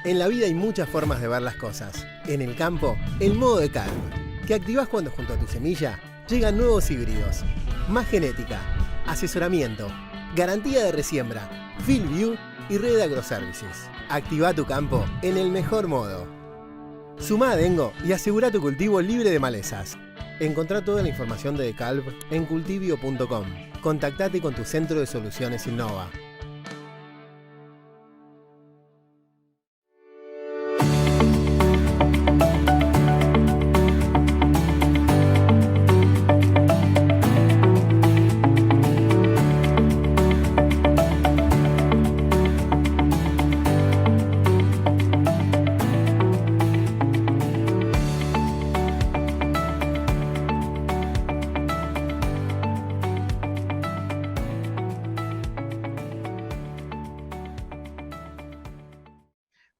En la vida hay muchas formas de ver las cosas. En el campo, el modo de Calv, que activás cuando junto a tu semilla llegan nuevos híbridos. Más genética, asesoramiento, garantía de resiembra, FieldView y red de agroservices. Activa tu campo en el mejor modo. Sumá a Dengo y asegura tu cultivo libre de malezas. Encontrá toda la información de DeKalb en cultivio.com. Contactate con tu centro de soluciones Innova.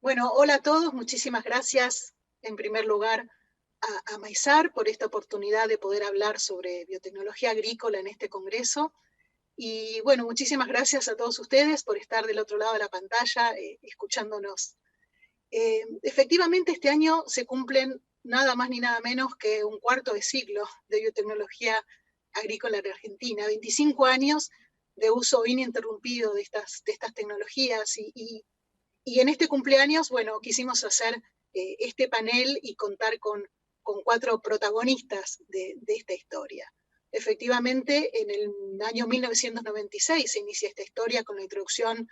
Bueno, hola a todos, muchísimas gracias en primer lugar a Maizar por esta oportunidad de poder hablar sobre biotecnología agrícola en este congreso. Y bueno, muchísimas gracias a todos ustedes por estar del otro lado de la pantalla escuchándonos. Efectivamente, este año se cumplen nada más ni nada menos que un cuarto de siglo de biotecnología agrícola en Argentina, 25 años de uso ininterrumpido de estas tecnologías y en este cumpleaños, bueno, quisimos hacer este panel y contar con 4 protagonistas de esta historia. Efectivamente, en el año 1996 se inicia esta historia con la introducción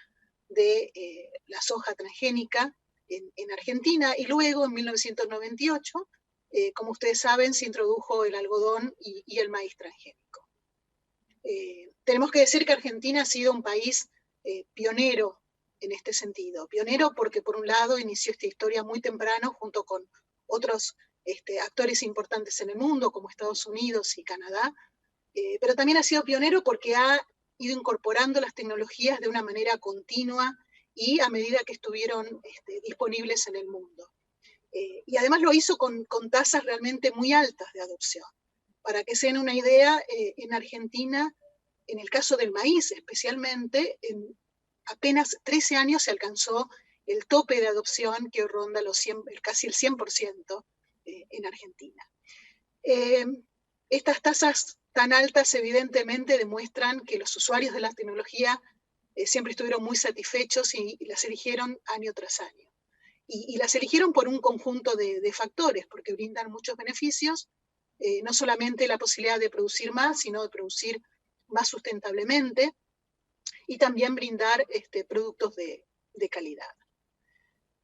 de la soja transgénica en Argentina, y luego en 1998, como ustedes saben, se introdujo el algodón y el maíz transgénico. Tenemos que decir que Argentina ha sido un país pionero en este sentido. Pionero porque, por un lado, inició esta historia muy temprano junto con otros actores importantes en el mundo, como Estados Unidos y Canadá, pero también ha sido pionero porque ha ido incorporando las tecnologías de una manera continua y a medida que estuvieron disponibles en el mundo. Y además lo hizo con tasas realmente muy altas de adopción. Para que se den una idea, en Argentina, en el caso del maíz especialmente, en apenas 13 años se alcanzó el tope de adopción que ronda casi el 100% en Argentina. Estas tasas tan altas evidentemente demuestran que los usuarios de la tecnología siempre estuvieron muy satisfechos y las eligieron año tras año. Y las eligieron por un conjunto de factores, porque brindan muchos beneficios, no solamente la posibilidad de producir más, sino de producir más sustentablemente, y también brindar productos de calidad.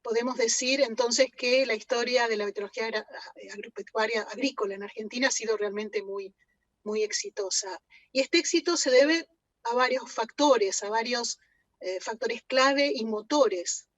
Podemos decir entonces que la historia de la biotecnología agropecuaria agrícola en Argentina ha sido realmente muy, muy exitosa. Y este éxito se debe a varios factores, factores clave y motores,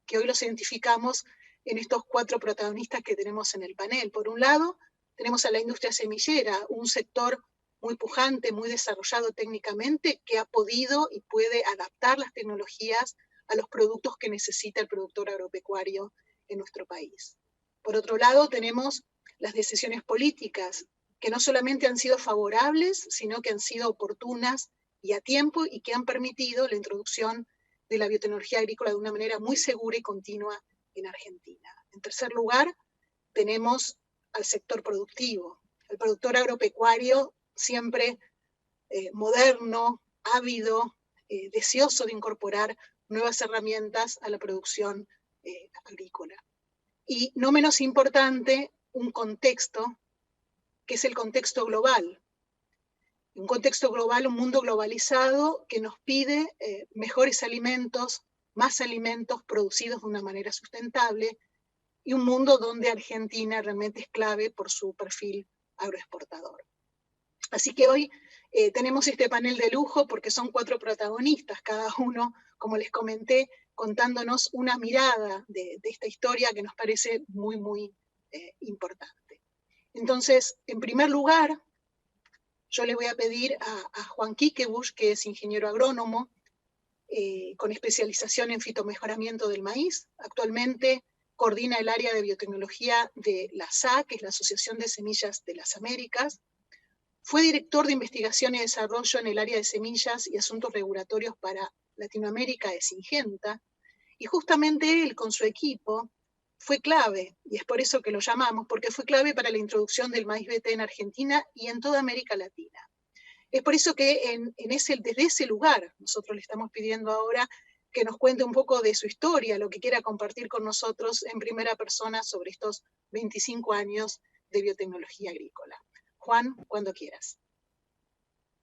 que hoy los identificamos en estos 4 protagonistas que tenemos en el panel. Por un lado, tenemos a la industria semillera, un sector muy pujante, muy desarrollado técnicamente, que ha podido y puede adaptar las tecnologías a los productos que necesita el productor agropecuario en nuestro país. Por otro lado, tenemos las decisiones políticas, que no solamente han sido favorables, sino que han sido oportunas y a tiempo, y que han permitido la introducción de la biotecnología agrícola de una manera muy segura y continua en Argentina. En tercer lugar, tenemos al sector productivo. El productor agropecuario siempre moderno, ávido, deseoso de incorporar nuevas herramientas a la producción agrícola. Y no menos importante, un contexto que es el contexto global. Un contexto global, un mundo globalizado que nos pide mejores alimentos, más alimentos producidos de una manera sustentable, y un mundo donde Argentina realmente es clave por su perfil agroexportador. Así que hoy tenemos este panel de lujo porque son 4 protagonistas, cada uno, como les comenté, contándonos una mirada de esta historia que nos parece muy, muy importante. Entonces, en primer lugar, yo le voy a pedir a Juan Quiquebusch, que es ingeniero agrónomo, con especialización en fitomejoramiento del maíz. Actualmente coordina el área de biotecnología de la SA, que es la Asociación de Semillas de las Américas. Fue director de investigación y desarrollo en el área de semillas y asuntos regulatorios para Latinoamérica de Syngenta, Y justamente él con su equipo fue clave, y es por eso que lo llamamos, porque fue clave para la introducción del maíz BT en Argentina y en toda América Latina. Es por eso que desde ese lugar nosotros le estamos pidiendo ahora que nos cuente un poco de su historia, lo que quiera compartir con nosotros en primera persona sobre estos 25 años de biotecnología agrícola. Juan, cuando quieras.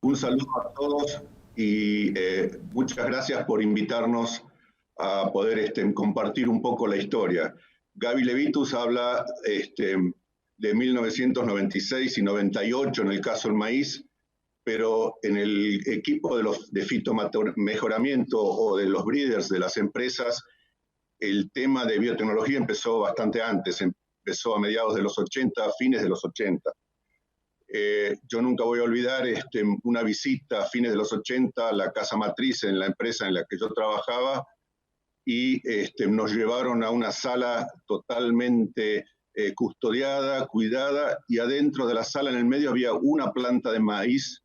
Un saludo a todos y muchas gracias por invitarnos a poder compartir un poco la historia. Gaby Levitus habla de 1996 y 98 en el caso del maíz, pero en el equipo de fitomejoramiento o de los breeders de las empresas, el tema de biotecnología empezó bastante antes, empezó a mediados de los 80, fines de los 80. Yo nunca voy a olvidar una visita a fines de los 80 a la casa matriz en la empresa en la que yo trabajaba y nos llevaron a una sala totalmente custodiada, cuidada, y adentro de la sala en el medio había una planta de maíz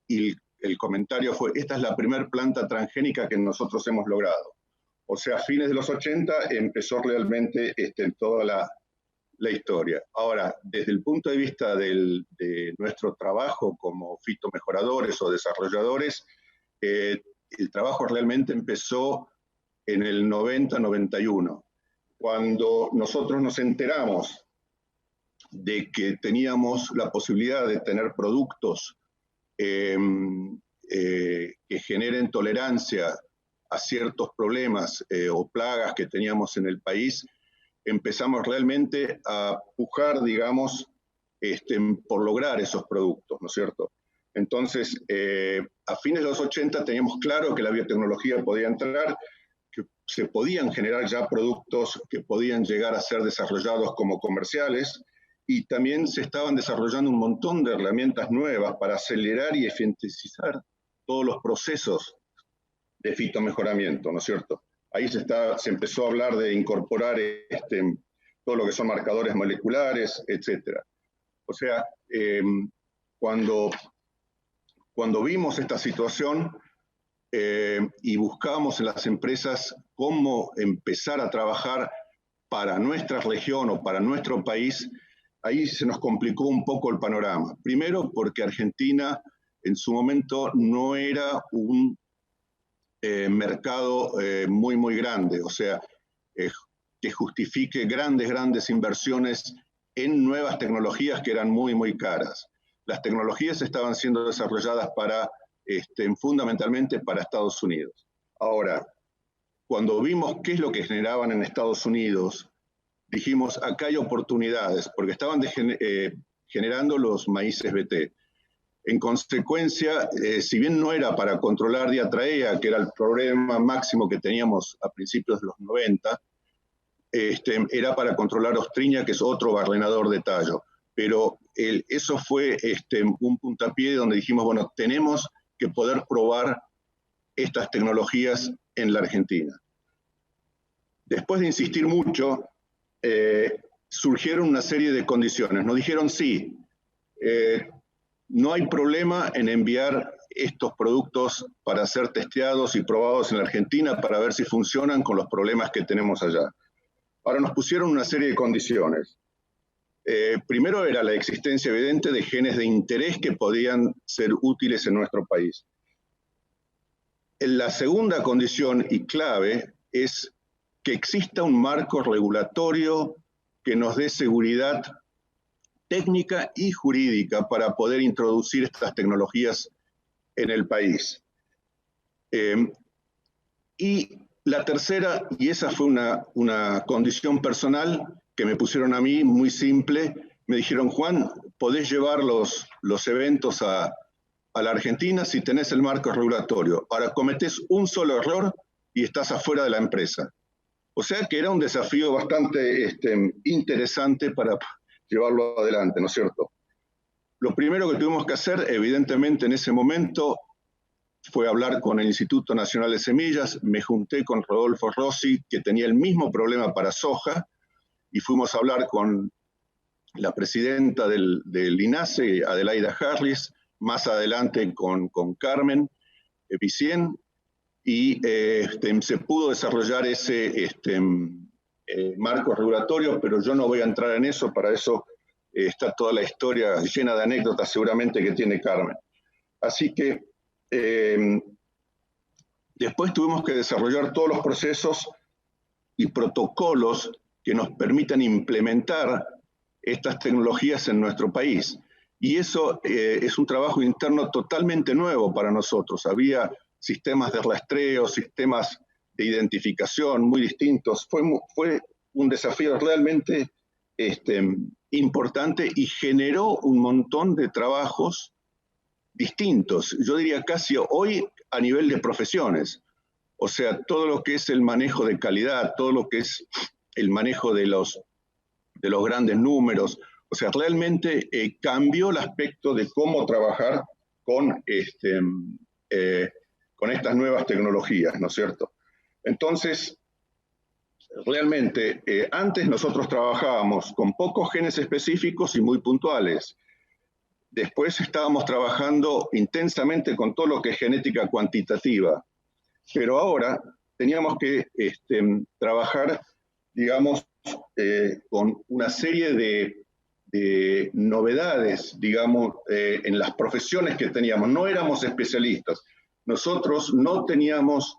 y el comentario fue: esta es la primera planta transgénica que nosotros hemos logrado. O sea, a fines de los 80 empezó realmente toda la historia. Ahora, desde el punto de vista de nuestro trabajo como fitomejoradores o desarrolladores, el trabajo realmente empezó en el 90-91, cuando nosotros nos enteramos de que teníamos la posibilidad de tener productos que generen tolerancia a ciertos problemas o plagas que teníamos en el país. Empezamos realmente a pujar, digamos, por lograr esos productos, ¿no es cierto? Entonces, a fines de los 80 teníamos claro que la biotecnología podía entrar, que se podían generar ya productos que podían llegar a ser desarrollados como comerciales, y también se estaban desarrollando un montón de herramientas nuevas para acelerar y eficientizar todos los procesos de fitomejoramiento, ¿no es cierto? Ahí se empezó a hablar de incorporar todo lo que son marcadores moleculares, etc. O sea, cuando vimos esta situación y buscábamos en las empresas cómo empezar a trabajar para nuestra región o para nuestro país, ahí se nos complicó un poco el panorama. Primero porque Argentina en su momento no era un mercado muy, muy grande, o sea, que justifique grandes inversiones en nuevas tecnologías que eran muy, muy caras. Las tecnologías estaban siendo desarrolladas fundamentalmente para Estados Unidos. Ahora, cuando vimos qué es lo que generaban en Estados Unidos, dijimos, acá hay oportunidades, porque estaban generando los maíces BT. En consecuencia, si bien no era para controlar diatraea, que era el problema máximo que teníamos a principios de los 90, era para controlar ostriña, que es otro barrenador de tallo. Pero eso fue un puntapié donde dijimos, bueno, tenemos que poder probar estas tecnologías en la Argentina. Después de insistir mucho, surgieron una serie de condiciones. Nos dijeron, sí, no hay problema en enviar estos productos para ser testeados y probados en la Argentina para ver si funcionan con los problemas que tenemos allá. Ahora nos pusieron una serie de condiciones. Primero era la existencia evidente de genes de interés que podían ser útiles en nuestro país. La segunda condición y clave es que exista un marco regulatorio que nos dé seguridad técnica y jurídica para poder introducir estas tecnologías en el país. Y la tercera, y esa fue una condición personal que me pusieron a mí, muy simple, me dijeron, Juan, podés llevar los eventos a la Argentina si tenés el marco regulatorio. Ahora cometés un solo error y estás afuera de la empresa. O sea que era un desafío bastante interesante para llevarlo adelante, ¿no es cierto? Lo primero que tuvimos que hacer, evidentemente, en ese momento, fue hablar con el Instituto Nacional de Semillas. Me junté con Rodolfo Rossi, que tenía el mismo problema para soja, y fuimos a hablar con la presidenta del INASE, Adelaida Harris, más adelante con Carmen Vicien, y se pudo desarrollar ese marco regulatorio, pero yo no voy a entrar en eso, para eso está toda la historia llena de anécdotas seguramente que tiene Carmen. Así que después tuvimos que desarrollar todos los procesos y protocolos que nos permitan implementar estas tecnologías en nuestro país. Y eso es un trabajo interno totalmente nuevo para nosotros. Había sistemas de rastreo, sistemas de identificación muy distintos. Fue un desafío realmente importante y generó un montón de trabajos distintos. Yo diría casi hoy a nivel de profesiones. O sea, todo lo que es el manejo de calidad, todo lo que es el manejo de los grandes números. O sea, realmente cambió el aspecto de cómo trabajar con estas nuevas tecnologías, ¿no es cierto? Entonces, realmente, antes nosotros trabajábamos con pocos genes específicos y muy puntuales. Después estábamos trabajando intensamente con todo lo que es genética cuantitativa. Pero ahora teníamos que trabajar, digamos, con una serie de novedades, digamos, en las profesiones que teníamos. No éramos especialistas. Nosotros no teníamos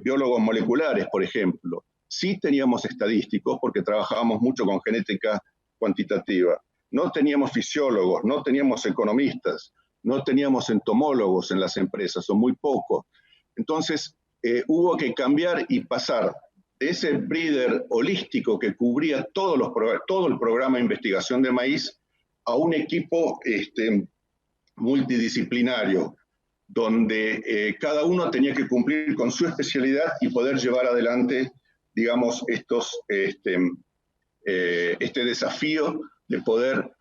biólogos moleculares, por ejemplo. Sí teníamos estadísticos porque trabajábamos mucho con genética cuantitativa. No teníamos fisiólogos, no teníamos economistas, no teníamos entomólogos en las empresas, o muy pocos. Entonces, hubo que cambiar y pasar de ese breeder holístico que cubría todo el programa de investigación de maíz a un equipo multidisciplinario, donde cada uno tenía que cumplir con su especialidad y poder llevar adelante, digamos, este desafío de poder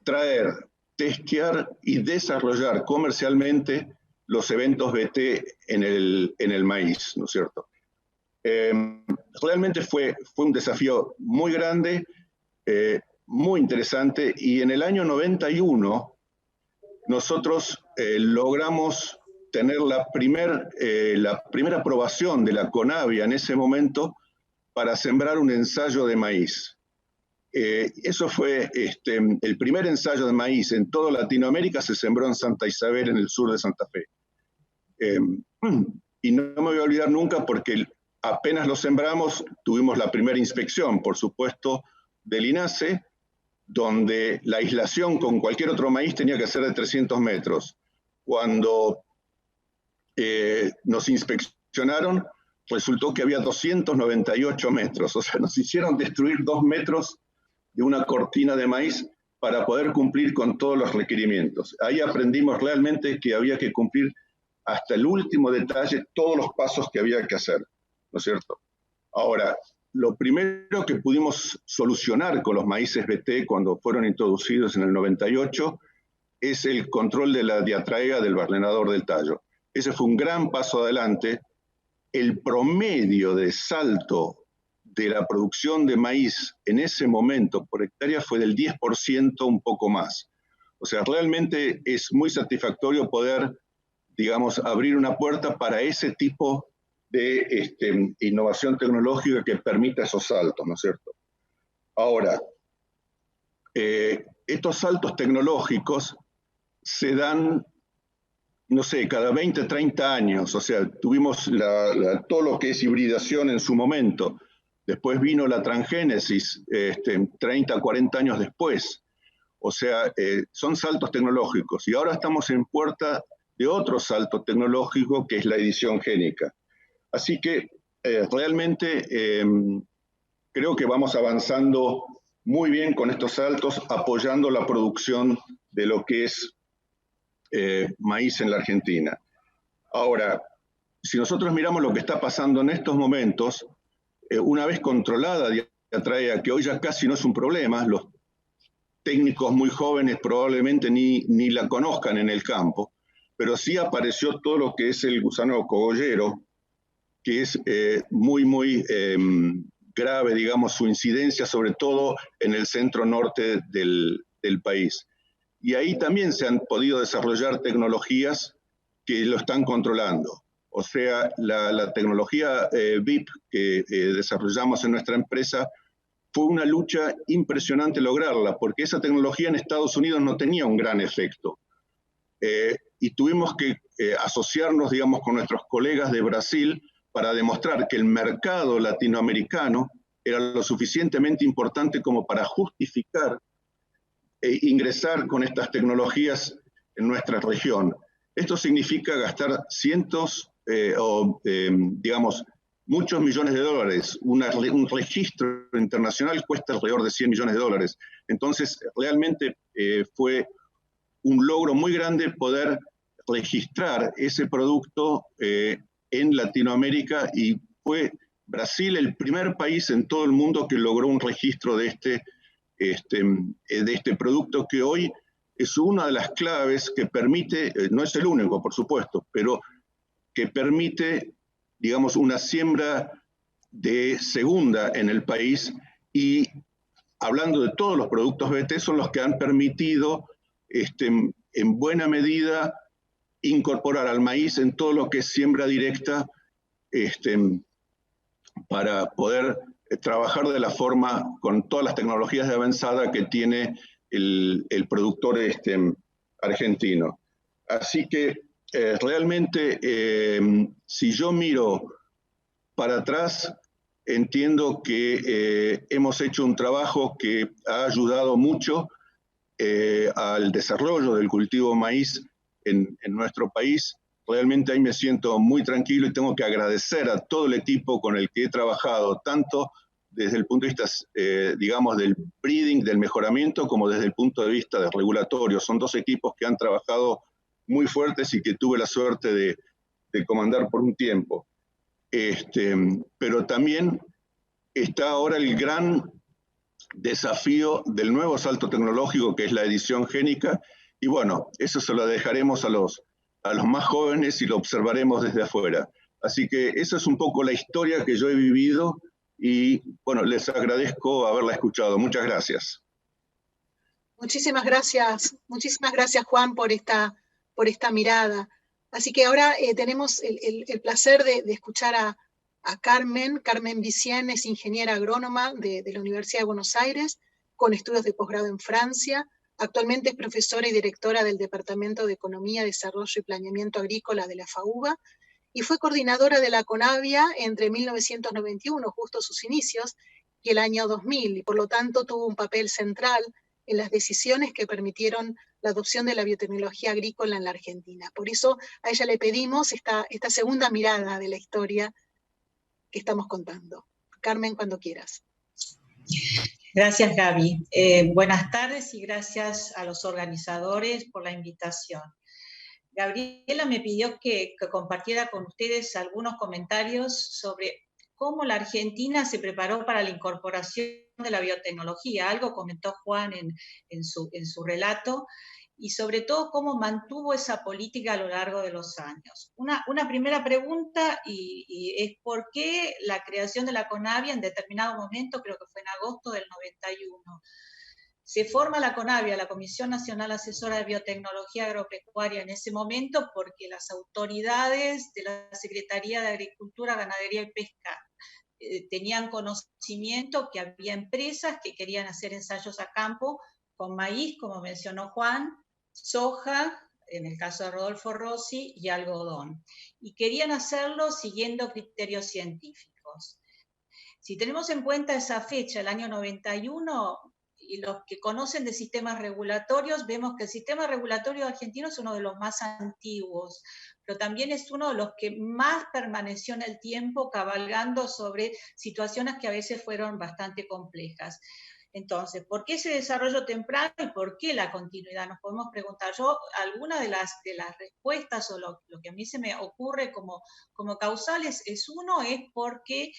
traer, testear y desarrollar comercialmente los eventos BT en el maíz, ¿no es cierto? Realmente fue un desafío muy grande, muy interesante, y en el año 91 nosotros logramos tener la primera aprobación de la CONAVIA en ese momento para sembrar un ensayo de maíz. Eso fue el primer ensayo de maíz en toda Latinoamérica, se sembró en Santa Isabel, en el sur de Santa Fe. Y no me voy a olvidar nunca porque apenas lo sembramos, tuvimos la primera inspección, por supuesto, del INASE, donde la aislación con cualquier otro maíz tenía que ser de 300 metros. Cuando nos inspeccionaron, resultó que había 298 metros, o sea, nos hicieron destruir 2 metros de una cortina de maíz para poder cumplir con todos los requerimientos. Ahí aprendimos realmente que había que cumplir hasta el último detalle todos los pasos que había que hacer, ¿no es cierto? Ahora, lo primero que pudimos solucionar con los maíces BT cuando fueron introducidos en el 98 es el control de la diatraiga del barrenador del tallo. Ese fue un gran paso adelante. El promedio de salto de la producción de maíz en ese momento por hectárea fue del 10%, un poco más. O sea, realmente es muy satisfactorio poder, digamos, abrir una puerta para ese tipo de innovación tecnológica que permita esos saltos, ¿no es cierto? Ahora, estos saltos tecnológicos se dan, no sé, cada 20, 30 años, o sea, tuvimos todo lo que es hibridación en su momento, después vino la transgénesis 30, 40 años después, o sea, son saltos tecnológicos, y ahora estamos en puerta de otro salto tecnológico que es la edición génica. Así que realmente creo que vamos avanzando muy bien con estos saltos, apoyando la producción de lo que es maíz en la Argentina. Ahora, si nosotros miramos lo que está pasando en estos momentos, una vez controlada diatraiga, que hoy ya casi no es un problema, los técnicos muy jóvenes probablemente ni la conozcan en el campo, pero sí apareció todo lo que es el gusano cogollero, que es muy grave, digamos, su incidencia, sobre todo en el centro norte del país. Y ahí también se han podido desarrollar tecnologías que lo están controlando. O sea, la tecnología VIP que desarrollamos en nuestra empresa fue una lucha impresionante lograrla, porque esa tecnología en Estados Unidos no tenía un gran efecto. Y tuvimos que asociarnos, digamos, con nuestros colegas de Brasil para demostrar que el mercado latinoamericano era lo suficientemente importante como para justificar ingresar con estas tecnologías en nuestra región. Esto significa gastar digamos, muchos millones de dólares. Un registro internacional cuesta alrededor de 100 millones de dólares. Entonces, realmente fue un logro muy grande poder registrar ese producto en Latinoamérica, y fue Brasil el primer país en todo el mundo que logró un registro de este producto, que hoy es una de las claves que permite, no es el único por supuesto, pero que permite, digamos, una siembra de segunda en el país. Y hablando de todos los productos BT, son los que han permitido en buena medida incorporar al maíz en todo lo que es siembra directa, para poder trabajar de la forma con todas las tecnologías de avanzada que tiene el productor argentino. Así que realmente, si yo miro para atrás, entiendo que hemos hecho un trabajo que ha ayudado mucho al desarrollo del cultivo maíz en nuestro país. Realmente ahí me siento muy tranquilo y tengo que agradecer a todo el equipo con el que he trabajado, tanto desde el punto de vista, digamos, del breeding, del mejoramiento, como desde el punto de vista del regulatorio. Son dos equipos que han trabajado muy fuertes y que tuve la suerte de comandar por un tiempo. Pero también está ahora el gran desafío del nuevo salto tecnológico, que es la edición génica, y bueno, eso se lo dejaremos a los más jóvenes y lo observaremos desde afuera. Así que esa es un poco la historia que yo he vivido, y bueno, les agradezco haberla escuchado. Muchas gracias. Muchísimas gracias Juan por esta mirada. Así que ahora tenemos el placer de escuchar a Carmen Vicien. Es ingeniera agrónoma de la Universidad de Buenos Aires, con estudios de posgrado en Francia. Actualmente es profesora y directora del Departamento de Economía, Desarrollo y Planeamiento Agrícola de la FAUBA, y fue coordinadora de la CONAVIA entre 1991, justo sus inicios, y el año 2000, y por lo tanto tuvo un papel central en las decisiones que permitieron la adopción de la biotecnología agrícola en la Argentina. Por eso a ella le pedimos esta segunda mirada de la historia que estamos contando. Carmen, cuando quieras. Gracias, Gaby. Buenas tardes y gracias a los organizadores por la invitación. Gabriela me pidió que compartiera con ustedes algunos comentarios sobre cómo la Argentina se preparó para la incorporación de la biotecnología. Algo comentó Juan en su relato, y sobre todo cómo mantuvo esa política a lo largo de los años. Una primera pregunta y es por qué la creación de la CONAVIA en determinado momento, creo que fue en agosto del 91. Se forma la CONAVIA, la Comisión Nacional Asesora de Biotecnología Agropecuaria, en ese momento porque las autoridades de la Secretaría de Agricultura, Ganadería y Pesca tenían conocimiento que había empresas que querían hacer ensayos a campo con maíz, como mencionó Juan, soja, en el caso de Rodolfo Rossi, y algodón. Y querían hacerlo siguiendo criterios científicos. Si tenemos en cuenta esa fecha, el año 91, y los que conocen de sistemas regulatorios, vemos que el sistema regulatorio argentino es uno de los más antiguos, pero también es uno de los que más permaneció en el tiempo, cabalgando sobre situaciones que a veces fueron bastante complejas. Entonces, ¿por qué ese desarrollo temprano y por qué la continuidad? Nos podemos preguntar. Yo, alguna de las respuestas o lo que a mí se me ocurre como causales es porque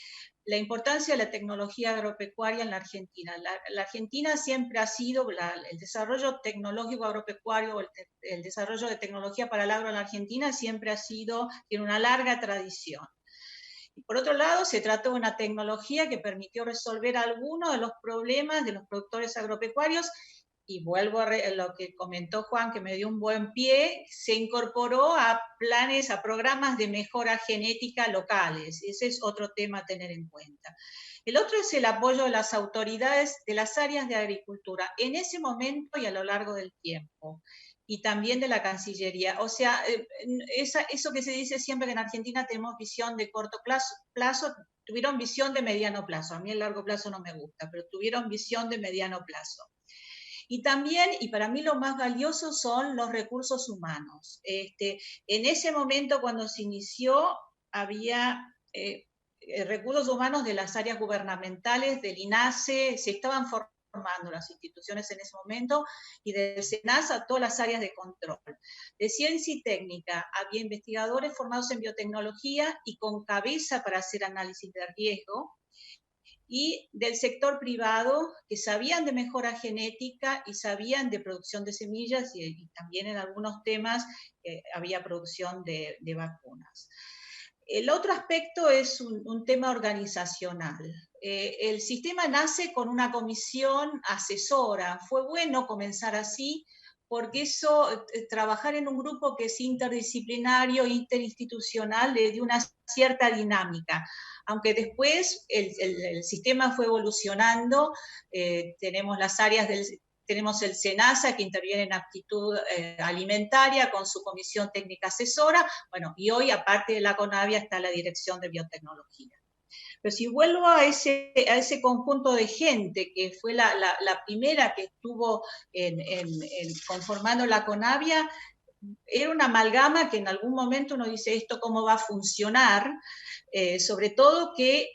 la importancia de la tecnología agropecuaria en la Argentina. La Argentina siempre ha sido, el desarrollo tecnológico agropecuario, el desarrollo de tecnología para el agro en la Argentina siempre tiene una larga tradición. Y por otro lado, se trató de una tecnología que permitió resolver algunos de los problemas de los productores agropecuarios y vuelvo a lo que comentó Juan, que me dio un buen pie, se incorporó a planes, a programas de mejora genética locales. Ese es otro tema a tener en cuenta. El otro es el apoyo de las autoridades de las áreas de agricultura, en ese momento y a lo largo del tiempo, y también de la Cancillería. O sea, eso que se dice siempre que en Argentina tenemos visión de corto plazo, tuvieron visión de mediano plazo. A mí el largo plazo no me gusta, pero tuvieron visión de mediano plazo. Y también, y para mí lo más valioso son los recursos humanos. En ese momento, cuando se inició, había recursos humanos de las áreas gubernamentales, del INASE, se estaban formando las instituciones en ese momento, y del SENASA a todas las áreas de control. De ciencia y técnica, había investigadores formados en biotecnología y con cabeza para hacer análisis de riesgo, y del sector privado, que sabían de mejora genética y sabían de producción de semillas, y también en algunos temas había producción de vacunas. El otro aspecto es un tema organizacional. El sistema nace con una comisión asesora. Fue bueno comenzar así, porque eso, trabajar en un grupo que es interdisciplinario, interinstitucional, le dio una cierta dinámica. Aunque después el sistema fue evolucionando, tenemos las áreas tenemos el SENASA, que interviene en aptitud alimentaria con su comisión técnica asesora, bueno, y hoy, aparte de la CONAVIA, está la Dirección de Biotecnología. Pero si vuelvo a ese conjunto de gente, que fue la primera que estuvo conformando la CONAVIA, era una amalgama que en algún momento uno dice, ¿esto cómo va a funcionar? Sobre todo que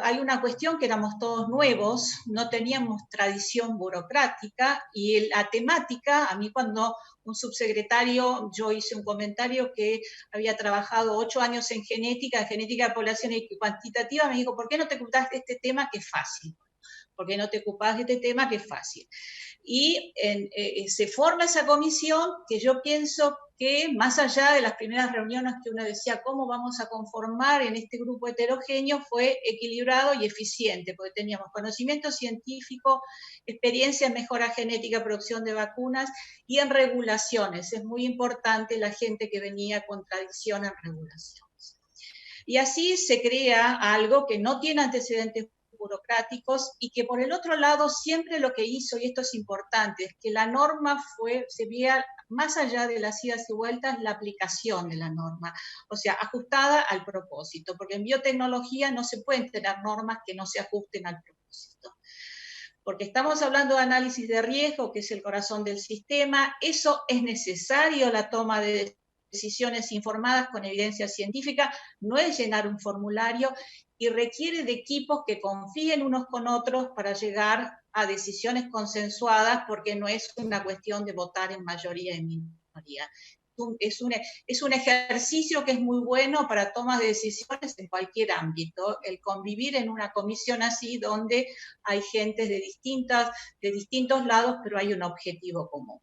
hay una cuestión que éramos todos nuevos, no teníamos tradición burocrática, y la temática, a mí cuando un subsecretario, yo hice un comentario que había trabajado 8 años en genética de población y cuantitativa, me dijo, ¿por qué no te ocupas de este tema que es fácil? ¿Por qué no te ocupas de este tema que es fácil? Y se forma esa comisión, que yo pienso que más allá de las primeras reuniones que uno decía cómo vamos a conformar en este grupo heterogéneo, fue equilibrado y eficiente, porque teníamos conocimiento científico, experiencia en mejora genética, producción de vacunas y en regulaciones. Es muy importante la gente que venía con tradición en regulaciones. Y así se crea algo que no tiene antecedentes burocráticos, y que por el otro lado siempre lo que hizo, y esto es importante, es que la norma se veía más allá de las idas y vueltas, la aplicación de la norma, o sea, ajustada al propósito, porque en biotecnología no se pueden tener normas que no se ajusten al propósito. Porque estamos hablando de análisis de riesgo, que es el corazón del sistema, eso es necesario, la toma de decisiones informadas con evidencia científica, no es llenar un formulario, y requiere de equipos que confíen unos con otros para llegar a decisiones consensuadas, porque no es una cuestión de votar en mayoría y en minoría. Es un ejercicio que es muy bueno para tomas de decisiones en cualquier ámbito, el convivir en una comisión así, donde hay gente de distintos lados, pero hay un objetivo común.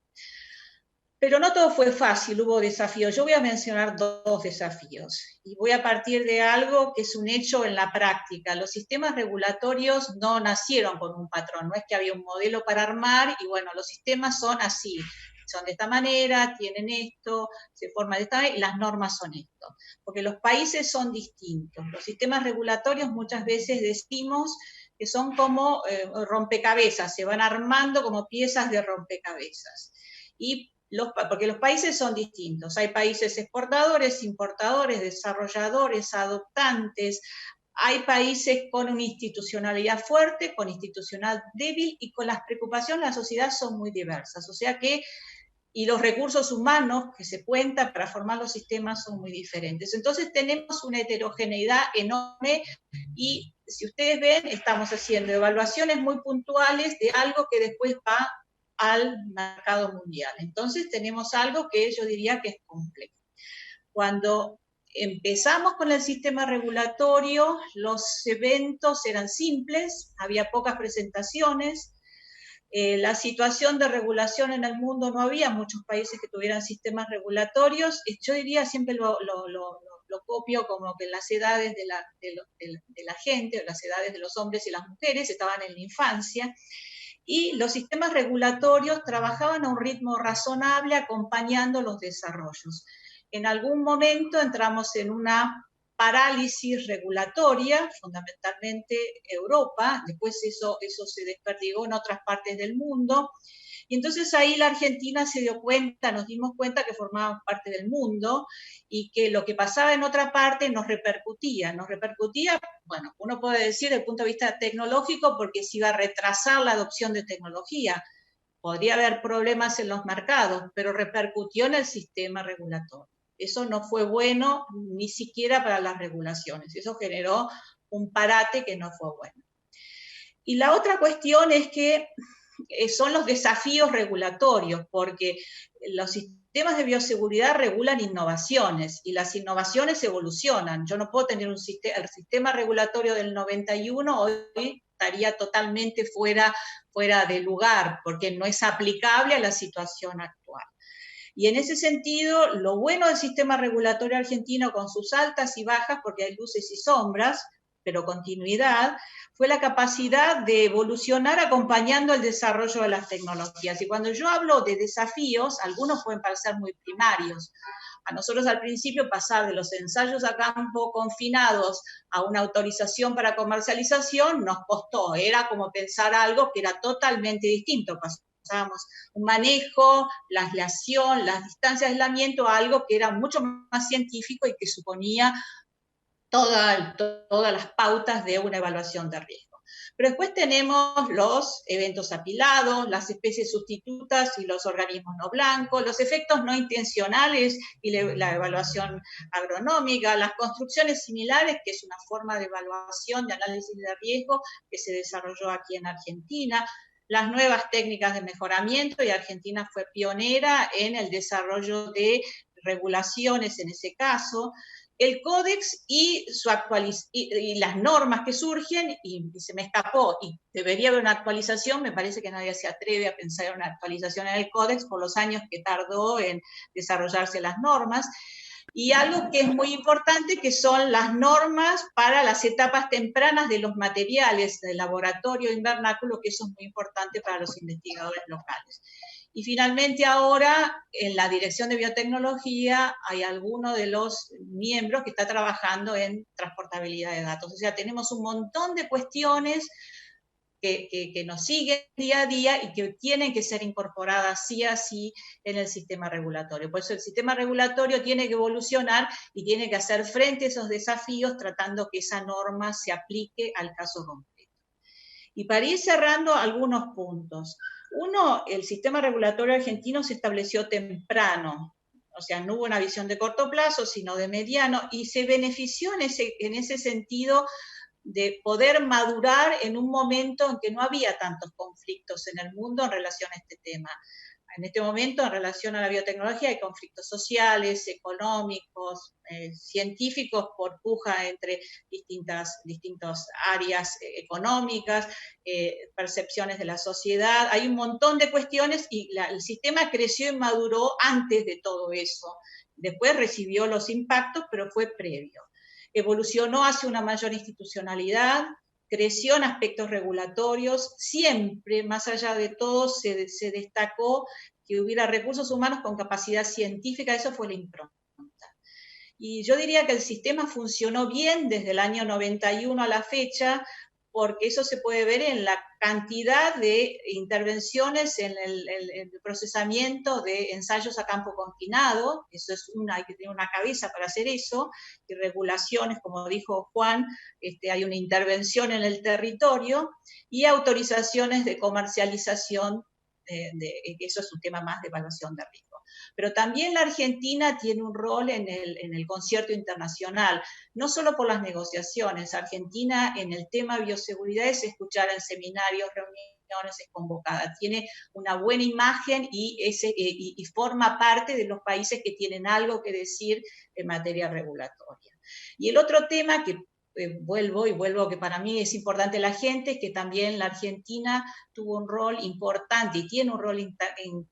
Pero no todo fue fácil, hubo desafíos. Yo voy a mencionar 2 desafíos, y voy a partir de algo que es un hecho en la práctica. Los sistemas regulatorios no nacieron con un patrón, no es que había un modelo para armar, y bueno, los sistemas son así, son de esta manera, tienen esto, se forman de esta manera, y las normas son esto. Porque los países son distintos. Los sistemas regulatorios muchas veces decimos que son como rompecabezas, se van armando como piezas de rompecabezas. Porque los países son distintos. Hay países exportadores, importadores, desarrolladores, adoptantes. Hay países con una institucionalidad fuerte, con institucional débil, y con las preocupaciones de la sociedad son muy diversas. O sea que, y los recursos humanos que se cuentan para formar los sistemas son muy diferentes. Entonces tenemos una heterogeneidad enorme, y si ustedes ven, estamos haciendo evaluaciones muy puntuales de algo que después va al mercado mundial. Entonces tenemos algo que yo diría que es complejo. Cuando empezamos con el sistema regulatorio, los eventos eran simples, había pocas presentaciones, la situación de regulación en el mundo, no había muchos países que tuvieran sistemas regulatorios. Yo diría, siempre lo copio como que las edades de la gente, las edades de los hombres y las mujeres estaban en la infancia, y los sistemas regulatorios trabajaban a un ritmo razonable acompañando los desarrollos. En algún momento entramos en una parálisis regulatoria, fundamentalmente Europa, después eso se desperdigó en otras partes del mundo, y entonces ahí la Argentina se dio cuenta, nos dimos cuenta que formábamos parte del mundo y que lo que pasaba en otra parte nos repercutía, bueno, uno puede decir desde el punto de vista tecnológico porque se iba a retrasar la adopción de tecnología, podría haber problemas en los mercados, pero repercutió en el sistema regulatorio. Eso no fue bueno ni siquiera para las regulaciones, eso generó un parate que no fue bueno. Y la otra cuestión es que son los desafíos regulatorios, porque los sistemas de bioseguridad regulan innovaciones y las innovaciones evolucionan. Yo no puedo tener el sistema regulatorio del 91 hoy estaría totalmente fuera de lugar, porque no es aplicable a la situación actual. Y en ese sentido, lo bueno del sistema regulatorio argentino, con sus altas y bajas, porque hay luces y sombras, pero continuidad, fue la capacidad de evolucionar acompañando el desarrollo de las tecnologías. Y cuando yo hablo de desafíos, algunos pueden parecer muy primarios. A nosotros al principio pasar de los ensayos a campo confinados a una autorización para comercialización nos costó, era como pensar algo que era totalmente distinto. Pasábamos un manejo, la aislación, las distancias de aislamiento a algo que era mucho más científico y que suponía todas las pautas de una evaluación de riesgo. Pero después tenemos los eventos apilados, las especies sustitutas y los organismos no blancos, los efectos no intencionales y la evaluación agronómica, las construcciones similares, que es una forma de evaluación, de análisis de riesgo que se desarrolló aquí en Argentina, las nuevas técnicas de mejoramiento, y Argentina fue pionera en el desarrollo de regulaciones en ese caso, el códex y las normas que surgen, y se me escapó, y debería haber una actualización, me parece que nadie se atreve a pensar en una actualización en el códex por los años que tardó en desarrollarse las normas, y algo que es muy importante, que son las normas para las etapas tempranas de los materiales de laboratorio invernáculo, que eso es muy importante para los investigadores locales. Y finalmente ahora, en la Dirección de Biotecnología, hay alguno de los miembros que está trabajando en transportabilidad de datos. O sea, tenemos un montón de cuestiones que nos siguen día a día y que tienen que ser incorporadas sí a sí en el sistema regulatorio. Por eso el sistema regulatorio tiene que evolucionar y tiene que hacer frente a esos desafíos tratando que esa norma se aplique al caso concreto. Y para ir cerrando algunos puntos. Uno, el sistema regulatorio argentino se estableció temprano, o sea, no hubo una visión de corto plazo, sino de mediano, y se benefició en ese sentido de poder madurar en un momento en que no había tantos conflictos en el mundo en relación a este tema. En este momento, en relación a la biotecnología, hay conflictos sociales, económicos, científicos por puja entre distintas áreas económicas, percepciones de la sociedad. Hay un montón de cuestiones y el sistema creció y maduró antes de todo eso. Después recibió los impactos, pero fue previo. Evolucionó hacia una mayor institucionalidad, creció en aspectos regulatorios, siempre, más allá de todo, se destacó que hubiera recursos humanos con capacidad científica, eso fue la impronta. Y yo diría que el sistema funcionó bien desde el año 91 a la fecha, porque eso se puede ver en la cantidad de intervenciones en el procesamiento de ensayos a campo confinado, eso es hay que tener una cabeza para hacer eso, y regulaciones, como dijo Juan, hay una intervención en el territorio, y autorizaciones de comercialización, eso es un tema más de evaluación de riesgo. Pero también la Argentina tiene un rol en el concierto internacional, no solo por las negociaciones. Argentina en el tema bioseguridad es escuchar en seminarios, reuniones, es convocada, tiene una buena imagen y forma parte de los países que tienen algo que decir en materia regulatoria. Y el otro tema que vuelvo, que para mí es importante la gente, es que también la Argentina tuvo un rol importante y tiene un rol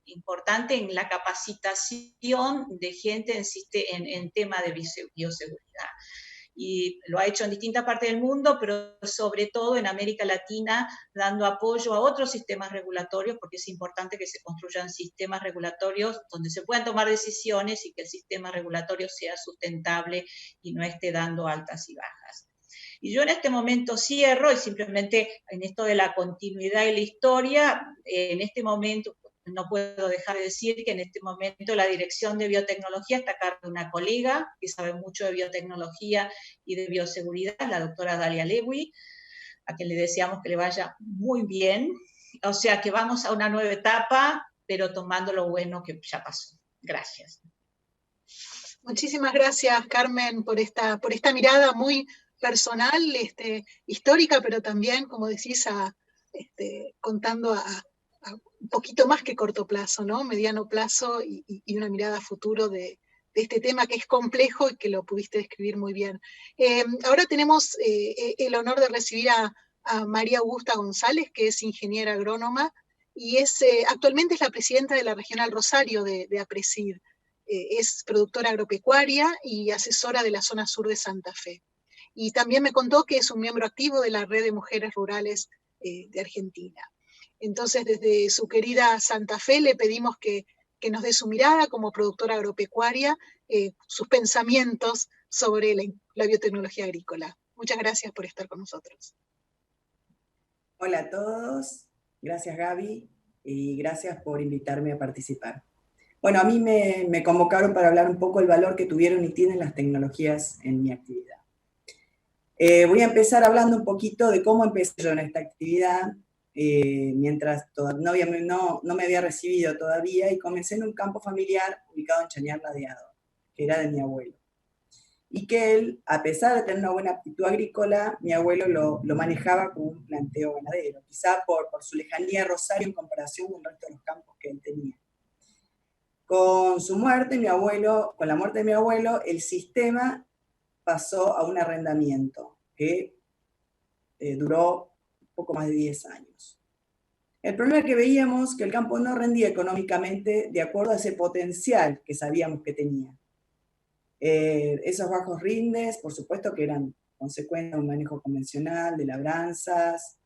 importante en la capacitación de gente en tema de bioseguridad. y lo ha hecho en distintas partes del mundo, pero sobre todo en América Latina, dando apoyo a otros sistemas regulatorios, porque es importante que se construyan sistemas regulatorios donde se puedan tomar decisiones y que el sistema regulatorio sea sustentable y no esté dando altas y bajas. Y yo en este momento cierro, y simplemente en esto de la continuidad y la historia, en este momento no puedo dejar de decir que en este momento la Dirección de Biotecnología está a cargo de una colega que sabe mucho de biotecnología y de bioseguridad, la doctora Dalia Lewy, a quien le deseamos que le vaya muy bien. O sea que vamos a una nueva etapa, pero tomando lo bueno que ya pasó. Gracias. Muchísimas gracias, Carmen, por esta mirada muy personal, histórica, pero también, como decís, contando a un poquito más que corto plazo, ¿no? Mediano plazo y una mirada a futuro de este tema que es complejo y que lo pudiste describir muy bien. Ahora tenemos el honor de recibir a María Augusta González, que es ingeniera agrónoma y actualmente es la presidenta de la Regional Rosario de APRESID. Es productora agropecuaria y asesora de la zona sur de Santa Fe. Y también me contó que es un miembro activo de la Red de Mujeres Rurales de Argentina. Entonces, desde su querida Santa Fe le pedimos que nos dé su mirada como productora agropecuaria, sus pensamientos sobre la biotecnología agrícola. Muchas gracias por estar con nosotros. Hola a todos, gracias Gaby y gracias por invitarme a participar. Bueno, a mí me convocaron para hablar un poco del valor que tuvieron y tienen las tecnologías en mi actividad. Voy a empezar hablando un poquito de cómo empecé yo en esta actividad, mientras no me había recibido todavía, y comencé en un campo familiar ubicado en Chañar Ladeado, que era de mi abuelo. Y que él, a pesar de tener una buena aptitud agrícola, mi abuelo lo manejaba como un planteo ganadero, quizá por su lejanía a Rosario en comparación con el resto de los campos que él tenía. Con la muerte de mi abuelo, el sistema pasó a un arrendamiento que duró poco más de 10 años. El problema que veíamos que el campo no rendía económicamente de acuerdo a ese potencial que sabíamos que tenía. Esos bajos rindes, por supuesto que eran consecuencia de un manejo convencional, de labranzas,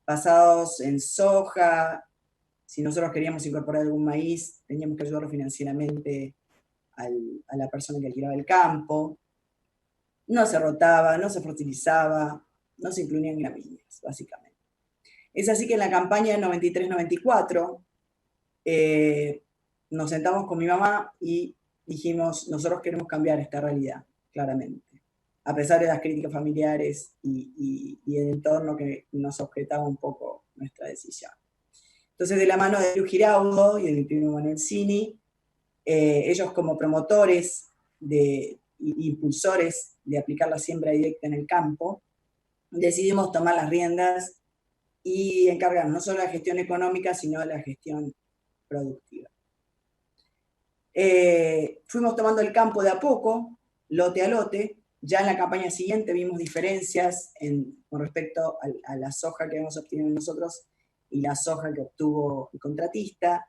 basados en soja. Si nosotros queríamos incorporar algún maíz, teníamos que ayudarlo financieramente a la persona que alquilaba el campo. No se rotaba, no se fertilizaba, no se incluían gramíneas, básicamente. Es así que en la campaña 93-94 nos sentamos con mi mamá y dijimos, nosotros queremos cambiar esta realidad, claramente. A pesar de las críticas familiares y el entorno que nos objetaba un poco nuestra decisión. Entonces, de la mano de Luis Giraudo y de mi primo Manuel Cini, ellos como promotores impulsores de aplicar la siembra directa en el campo, decidimos tomar las riendas y encargarnos no solo de la gestión económica, sino de la gestión productiva. Fuimos tomando el campo de a poco, lote a lote. Ya en la campaña siguiente vimos diferencias con respecto a la soja que hemos obtenido nosotros y la soja que obtuvo el contratista,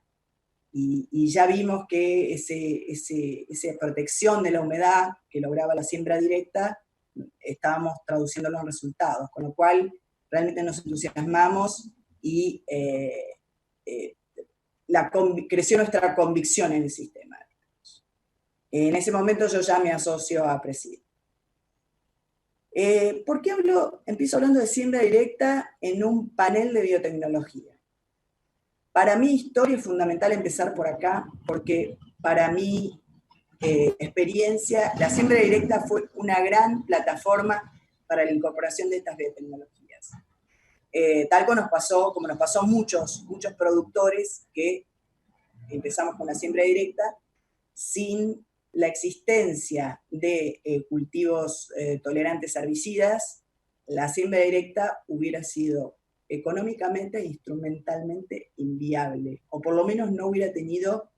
y ya vimos que esa protección de la humedad que lograba la siembra directa, estábamos traduciéndolo en resultados, con lo cual realmente nos entusiasmamos y creció nuestra convicción en el sistema. En ese momento yo ya me asocio a APRESID. ¿Por qué empiezo hablando de siembra directa en un panel de biotecnología? Para mi historia es fundamental empezar por acá, porque para mi experiencia, la siembra directa fue una gran plataforma para la incorporación de estas biotecnologías. Tal como nos pasó a muchos productores que empezamos con la siembra directa sin la existencia de cultivos tolerantes a herbicidas. La siembra directa hubiera sido económicamente e instrumentalmente inviable, o por lo menos no hubiera tenido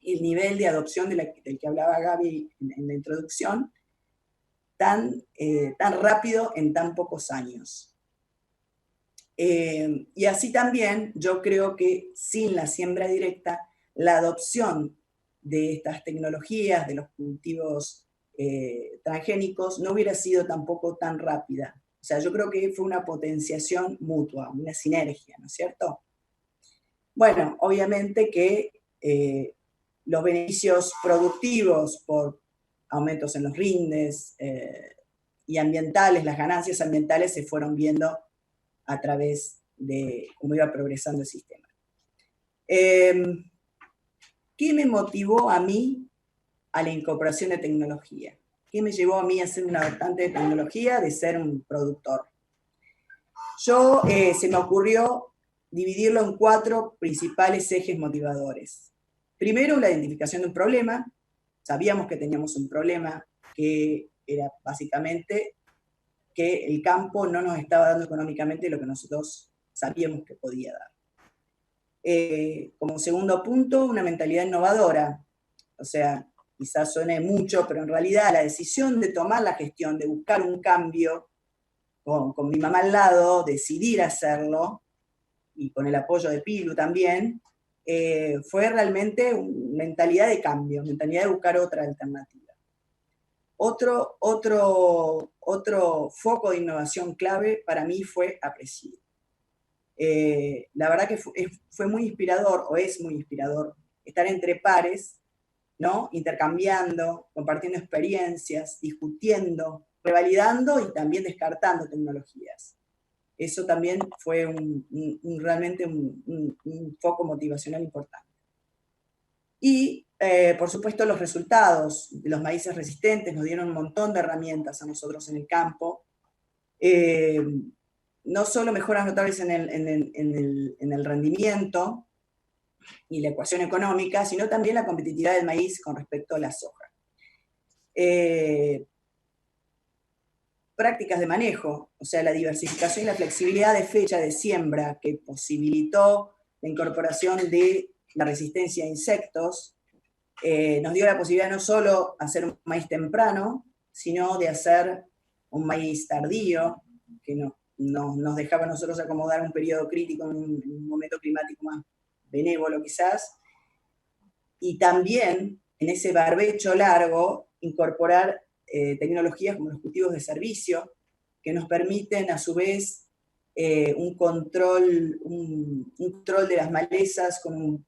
el nivel de adopción del que hablaba Gaby en la introducción, tan rápido en tan pocos años. Y así también yo creo que sin la siembra directa, la adopción de estas tecnologías, de los cultivos transgénicos no hubiera sido tampoco tan rápida. O sea, yo creo que fue una potenciación mutua, una sinergia, ¿no es cierto? Bueno, obviamente que los beneficios productivos por aumentos en los rindes y ambientales, las ganancias ambientales se fueron viendo a través de cómo iba progresando el sistema. ¿Qué me motivó a mí a la incorporación de tecnología? ¿Qué me llevó a mí a ser un adoptante de tecnología, de ser un productor? Se me ocurrió dividirlo en 4 principales ejes motivadores. Primero, la identificación de un problema. Sabíamos que teníamos un problema que era básicamente que el campo no nos estaba dando económicamente lo que nosotros sabíamos que podía dar. Como segundo punto, una mentalidad innovadora. O sea, quizás suene mucho, pero en realidad la decisión de tomar la gestión, de buscar un cambio, con mi mamá al lado, decidir hacerlo, y con el apoyo de Pilu también, fue realmente una mentalidad de cambio, mentalidad de buscar otra alternativa. Otro foco de innovación clave para mí fue Aprecid. La verdad que fue muy inspirador, o es muy inspirador, estar entre pares, ¿no? Intercambiando, compartiendo experiencias, discutiendo, revalidando y también descartando tecnologías. Eso también fue realmente un foco motivacional importante. Y, por supuesto, los resultados de los maíces resistentes nos dieron un montón de herramientas a nosotros en el campo. No solo mejoras notables en el rendimiento y la ecuación económica, sino también la competitividad del maíz con respecto a la soja. Prácticas de manejo, o sea, la diversificación y la flexibilidad de fecha de siembra que posibilitó la incorporación de la resistencia a insectos, nos dio la posibilidad no solo hacer un maíz temprano, sino de hacer un maíz tardío, que nos dejaba a nosotros acomodar un periodo crítico en un momento climático más benévolo quizás, y también en ese barbecho largo incorporar tecnologías como los cultivos de servicio, que nos permiten a su vez un control de las malezas con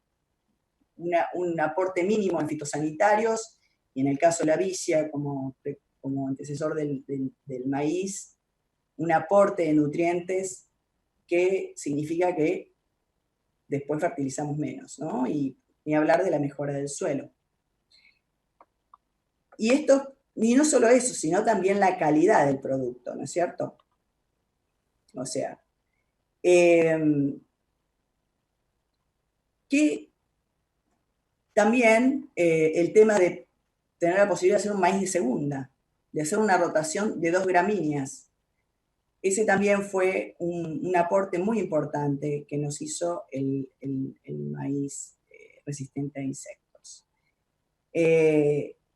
un aporte mínimo en fitosanitarios, y en el caso de la vicia como antecesor del maíz, un aporte de nutrientes que significa que después fertilizamos menos, ¿no? Y ni hablar de la mejora del suelo. Y no solo eso, sino también la calidad del producto, ¿no es cierto? O sea, que también el tema de tener la posibilidad de hacer un maíz de segunda, de hacer una rotación de 2 gramíneas. Ese también fue un aporte muy importante que nos hizo el maíz resistente a insectos.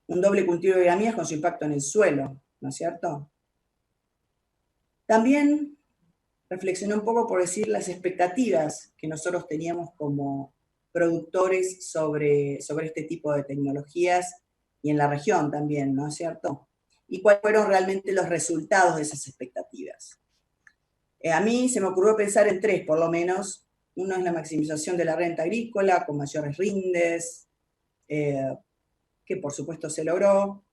Un doble cultivo de gramíneas con su impacto en el suelo, ¿no es cierto? También reflexioné un poco por decir las expectativas que nosotros teníamos como productores sobre este tipo de tecnologías y en la región también, ¿no es cierto? Y cuáles fueron realmente los resultados de esas expectativas. A mí se me ocurrió pensar en 3, por lo menos. Uno es la maximización de la renta agrícola con mayores rindes, que por supuesto se logró.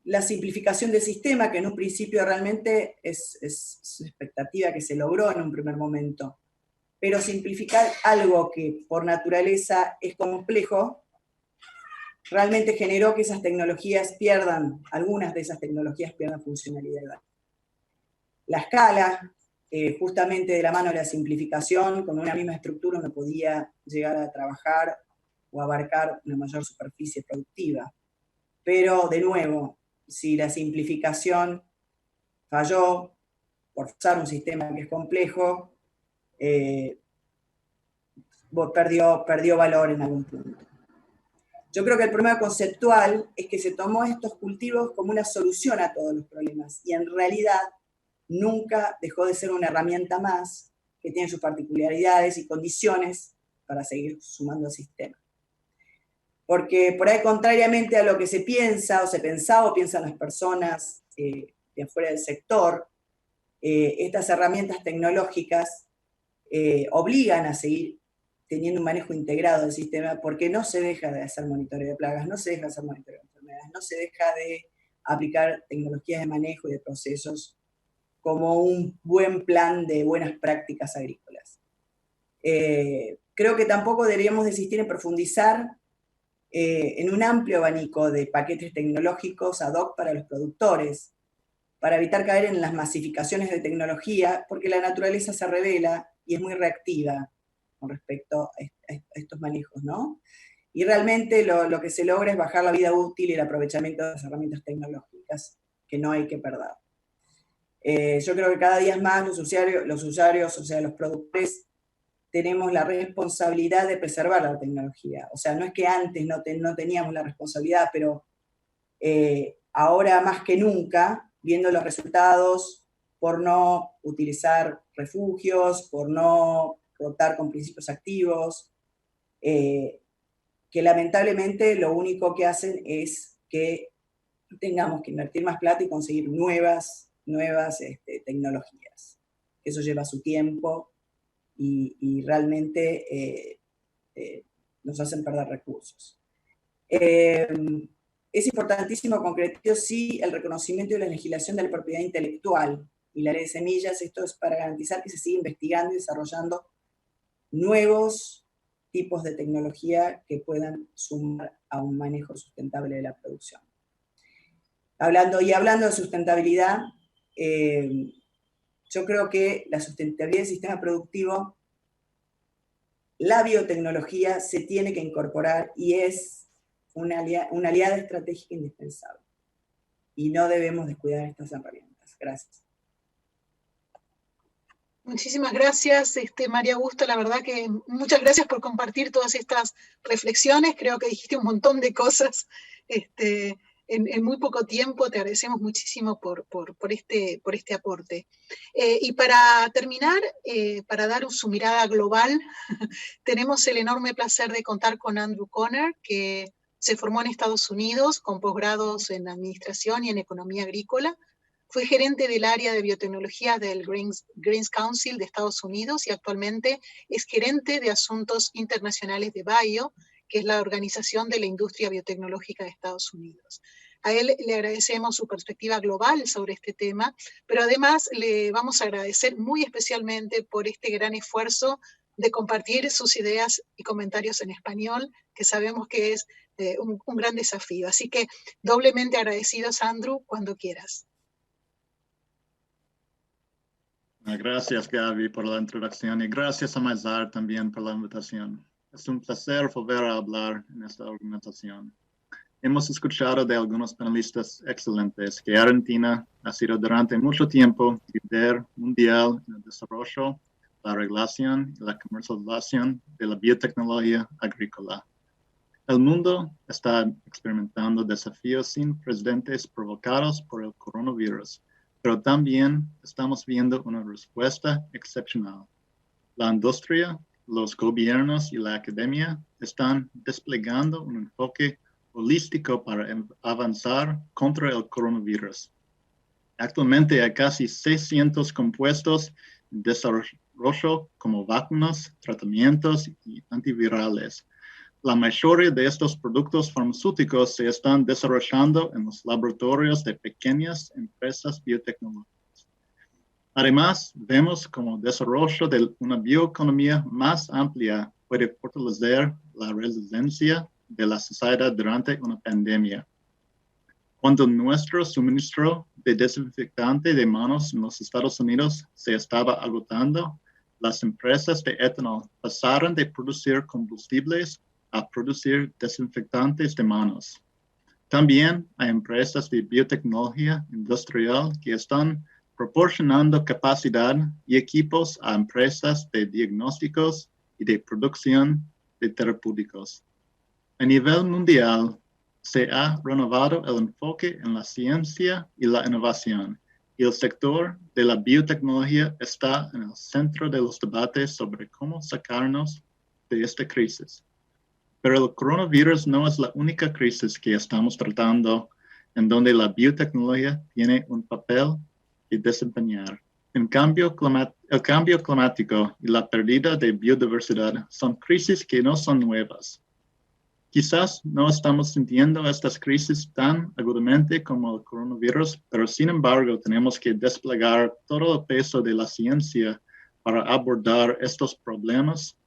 La simplificación del sistema, que en un principio realmente es una expectativa que se logró en un primer momento. Pero simplificar algo que por naturaleza es complejo, realmente generó que esas tecnologías algunas de esas tecnologías pierdan funcionalidad. La escala, justamente de la mano de la simplificación, con una misma estructura uno podía llegar a trabajar o abarcar una mayor superficie productiva. Pero, de nuevo, si la simplificación falló por usar un sistema que es complejo, perdió valor en algún punto. Yo creo que el problema conceptual es que se tomó estos cultivos como una solución a todos los problemas, y en realidad nunca dejó de ser una herramienta más que tiene sus particularidades y condiciones para seguir sumando al sistema. porque por ahí, contrariamente a lo que se piensa o se pensaba o piensan las personas de afuera del sector, estas herramientas tecnológicas obligan a seguir teniendo un manejo integrado del sistema, porque no se deja de hacer monitoreo de plagas, no se deja de hacer monitoreo de enfermedades, no se deja de aplicar tecnologías de manejo y de procesos como un buen plan de buenas prácticas agrícolas. Creo que tampoco deberíamos desistir en profundizar en un amplio abanico de paquetes tecnológicos ad hoc para los productores, para evitar caer en las masificaciones de tecnología, porque la naturaleza se revela y es muy reactiva con respecto a estos manejos, ¿no? Y realmente lo que se logra es bajar la vida útil y el aprovechamiento de las herramientas tecnológicas, que no hay que perder. Yo creo que cada día más los usuarios, o sea, los productores, tenemos la responsabilidad de preservar la tecnología. O sea, no es que antes no teníamos la responsabilidad, pero ahora más que nunca, viendo los resultados, por no utilizar refugios, por no rotar con principios activos, que lamentablemente lo único que hacen es que tengamos que invertir más plata y conseguir nuevas tecnologías. Eso lleva su tiempo y realmente nos hacen perder recursos. Es importantísimo concretar, sí, el reconocimiento y la legislación de la propiedad intelectual y la ley de semillas. Esto es para garantizar que se siga investigando y desarrollando nuevos tipos de tecnología que puedan sumar a un manejo sustentable de la producción. Hablando de sustentabilidad, yo creo que la sustentabilidad del sistema productivo, la biotecnología se tiene que incorporar y es una aliada estratégica indispensable. Y no debemos descuidar estas herramientas. Gracias. Muchísimas gracias, María Augusta. La verdad que muchas gracias por compartir todas estas reflexiones. Creo que dijiste un montón de cosas en muy poco tiempo. Te agradecemos muchísimo por este aporte. Y para terminar, para dar su mirada global, tenemos el enorme placer de contar con Andrew Conner, que se formó en Estados Unidos con posgrados en Administración y en Economía Agrícola. Fue gerente del área de biotecnología del Grains Council de Estados Unidos y actualmente es gerente de Asuntos Internacionales de BIO, que es la organización de la industria biotecnológica de Estados Unidos. A él le agradecemos su perspectiva global sobre este tema, pero además le vamos a agradecer muy especialmente por este gran esfuerzo de compartir sus ideas y comentarios en español, que sabemos que es un gran desafío. Así que doblemente agradecidos, Andrew, cuando quieras. Gracias, Gaby, por la introducción y gracias a Maizar también por la invitación. Es un placer volver a hablar en esta organización. Hemos escuchado de algunos panelistas excelentes que Argentina ha sido durante mucho tiempo líder mundial en el desarrollo, la regulación y la comercialización de la biotecnología agrícola. El mundo está experimentando desafíos sin precedentes provocados por el coronavirus, pero también estamos viendo una respuesta excepcional. La industria, los gobiernos y la academia están desplegando un enfoque holístico para avanzar contra el coronavirus. Actualmente hay casi 600 compuestos en desarrollo como vacunas, tratamientos y antivirales. La mayoría de estos productos farmacéuticos se están desarrollando en los laboratorios de pequeñas empresas biotecnológicas. Además, vemos como el desarrollo de una bioeconomía más amplia puede fortalecer la resiliencia de la sociedad durante una pandemia. Cuando nuestro suministro de desinfectante de manos en los Estados Unidos se estaba agotando, las empresas de etanol pasaron de producir combustibles a producir desinfectantes de manos. También hay empresas de biotecnología industrial que están proporcionando capacidad y equipos a empresas de diagnósticos y de producción de terapéuticos. A nivel mundial, se ha renovado el enfoque en la ciencia y la innovación, y el sector de la biotecnología está en el centro de los debates sobre cómo sacarnos de esta crisis. Pero el coronavirus no es la única crisis que estamos tratando en donde la biotecnología tiene un papel que desempeñar. El cambio climático y la pérdida de biodiversidad son crisis que no son nuevas. Quizás no estamos sintiendo estas crisis tan agudamente como el coronavirus, pero sin embargo tenemos que desplegar todo el peso de la ciencia para abordar estos problemas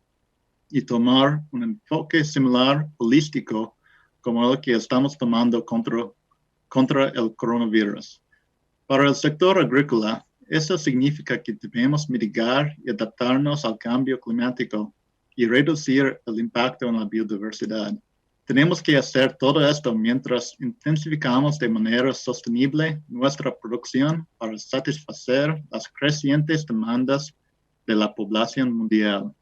y tomar un enfoque similar, holístico, como el que estamos tomando contra el coronavirus. Para el sector agrícola, eso significa que debemos mitigar y adaptarnos al cambio climático y reducir el impacto en la biodiversidad. Tenemos que hacer todo esto mientras intensificamos de manera sostenible nuestra producción para satisfacer las crecientes demandas de la población mundial.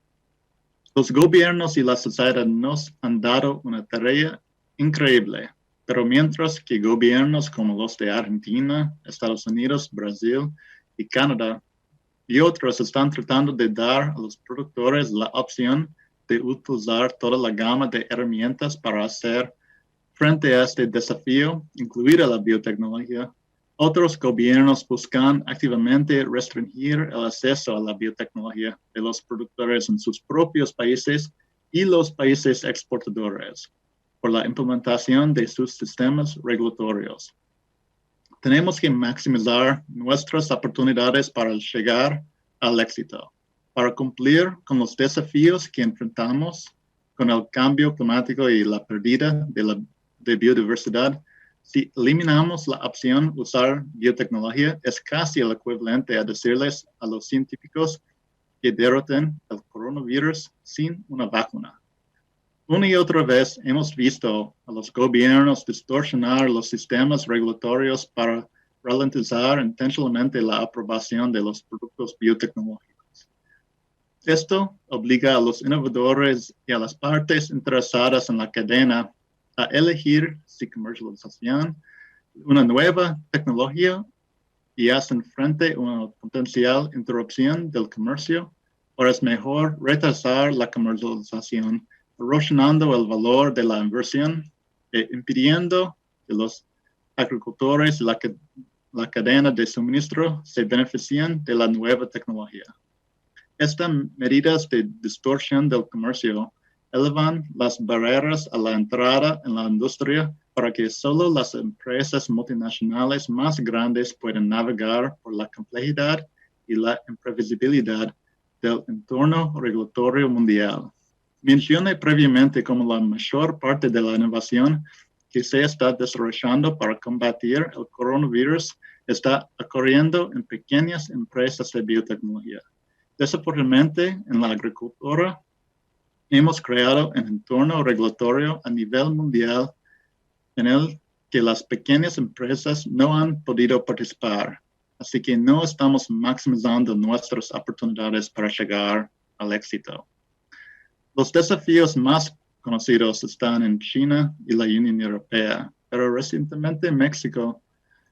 Los gobiernos y la sociedad nos han dado una tarea increíble, pero mientras que gobiernos como los de Argentina, Estados Unidos, Brasil y Canadá y otros están tratando de dar a los productores la opción de utilizar toda la gama de herramientas para hacer frente a este desafío, incluida la biotecnología, otros gobiernos buscan activamente restringir el acceso a la biotecnología de los productores en sus propios países y los países exportadores por la implementación de sus sistemas regulatorios. Tenemos que maximizar nuestras oportunidades para llegar al éxito, para cumplir con los desafíos que enfrentamos con el cambio climático y la pérdida de biodiversidad. Si eliminamos la opción de usar biotecnología, es casi el equivalente a decirles a los científicos que derroten el coronavirus sin una vacuna. Una y otra vez hemos visto a los gobiernos distorsionar los sistemas regulatorios para ralentizar intencionalmente la aprobación de los productos biotecnológicos. Esto obliga a los innovadores y a las partes interesadas en la cadena a elegir su comercialización, una nueva tecnología y hacen frente a una potencial interrupción del comercio, o es mejor retrasar la comercialización, erosionando el valor de la inversión e impidiendo que los agricultores y la cadena de suministro se beneficien de la nueva tecnología. Estas medidas de distorsión del comercio elevan las barreras a la entrada en la industria para que solo las empresas multinacionales más grandes puedan navegar por la complejidad y la imprevisibilidad del entorno regulatorio mundial. Mencioné previamente como la mayor parte de la innovación que se está desarrollando para combatir el coronavirus está ocurriendo en pequeñas empresas de biotecnología. Desafortunadamente, en la agricultura, hemos creado un entorno regulatorio a nivel mundial en el que las pequeñas empresas no han podido participar, así que no estamos maximizando nuestras oportunidades para llegar al éxito. Los desafíos más conocidos están en China y la Unión Europea, pero recientemente México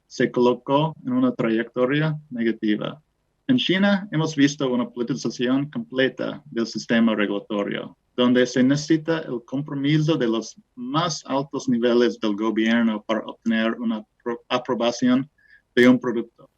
se colocó en una trayectoria negativa. En China hemos visto una politización completa del sistema regulatorio, donde se necesita el compromiso de los más altos niveles del gobierno para obtener una aprobación de un producto.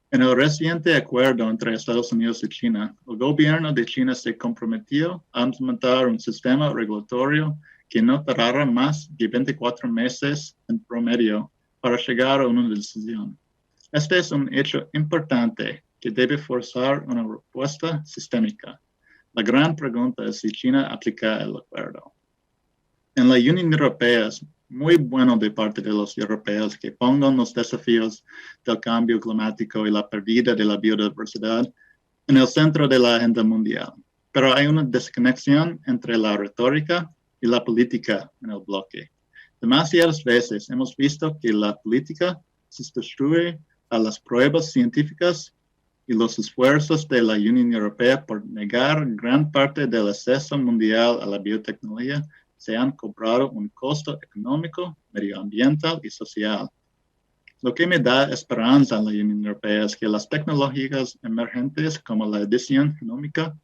En el reciente acuerdo entre Estados Unidos y China, el gobierno de China se comprometió a implementar un sistema regulatorio que no tardará más de 24 meses en promedio para llegar a una decisión. Este es un hecho importante que debe forzar una respuesta sistémica. La gran pregunta es si China aplica el acuerdo. En la Unión Europea es muy bueno de parte de los europeos que pongan los desafíos del cambio climático y la pérdida de la biodiversidad en el centro de la agenda mundial. Pero hay una desconexión entre la retórica y la política en el bloque. Demasiadas veces hemos visto que la política sustituye a las pruebas científicas y los esfuerzos de la Unión Europea por negar gran parte del acceso mundial a la biotecnología se han cobrado un costo económico, medioambiental y social. Lo que me da esperanza en la Unión Europea es que las tecnologías emergentes como la edición genómica